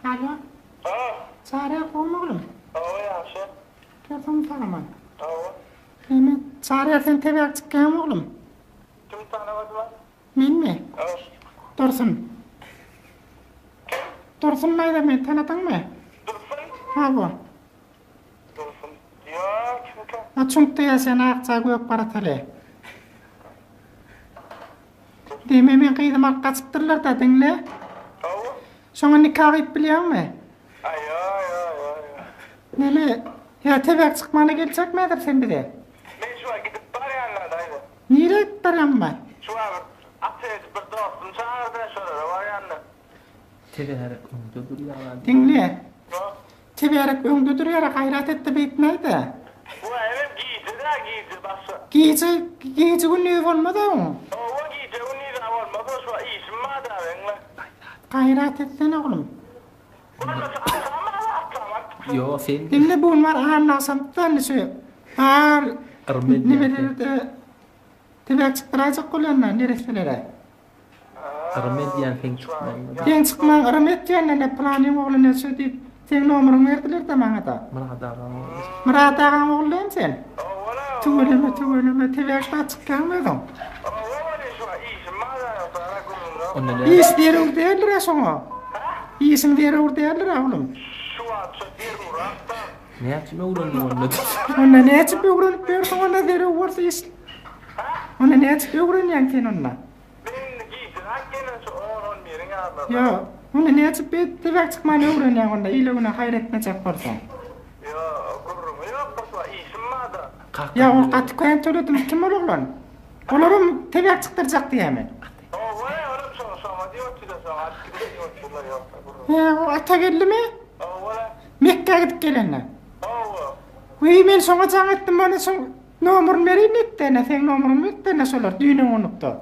Alo. Çare olma oğlum. Yaxşı. Gördüm tamam. Hemen çare sen tebek çıkayım oğlum. Kim tanımadılar? Men mi? Dursun. Dursun neydi men tanıdın mı? Dursun. Ha bu. Dursun. Ya kim kan? Açınkta ya sen akça gök baratale. Deme men kıydım kaçıptırlar da dinle. Sonra nikah et biliyor musun? Ay. Neme? Ya tebek çıkmana gelecek midir sen bir de? Ben şu an gidip barayanlardaydı. Nereye gittiren ben? Şu an atayız bir dostum çağırdı şurada var yanında. Tebeherek öndü duruyorlar. Dinle. Tebek öngü duruyarak hayrat etti beyt neydi? Bu evim giydi bası. Giyci günlüğü olmadı mı? O giydi o neyden olmadı şu an iyisin madem benimle. Hayrat etsene oğlum. Burada atlamak. Yo sen Dinle bugün var anlasam tanışı. Har Armen ne verir tebek çıktıracak kullanma nereselere. Armen diyen fen çıkmam. Ben çıkmam aramet diyenle ne planım oğlu ne söyleyip sen numarını verdiler de bana da. Murat ağam oğlum sen. Tüveleme tebekten çıkamadın. Ondan da İyisi verir derler sana. İyisin verir derler oğlum. Şu an bir uğraşta. ne yapayım uğrandı onunla. Ona ne açıp bir uğranıp versin ona verir varsa iyisin. Ona ne açıp bir uğranıyan sen onunla. Benim giydi hakkının şu 10 yerin ağırladı. Ya ona ne açıp bir tebek çıkmana uğranıyan onda. İyle ona hayretmeyecek varsa. Ya kururum yok bası iyisin madem. Ya o katı koyan söyledim kim olur lan? Olurum tebek çıktıracak diye mi? O var ya oğlum sonra diyor ki de sana artık gidiyor şunlar yoksa kururum. Ya o ata geldi mi? O var ya. Mekke'ye gidip gelenler. O. Ve ben sana can ettim bana son numarını vereyim ne sen numarını ver ne solar düğünün unuttu.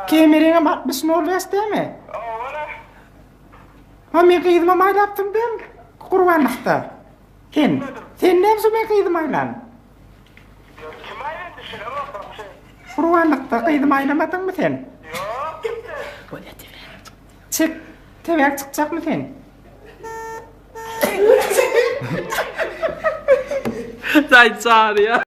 Kemerine bakmış ne oluyor değil mi? O var ya. Ha ben kıydıma mayla yaptım değil mi? Kurbanlıkta. Sen ne yapsın ben kıydım maylan? Kim aynen düşünüyor bak şey. Kurbanlıkta kıydım aylamadın mı sen? Yok gitti. Çık. Tebek çıkacak mı sen? Sen çağır ya.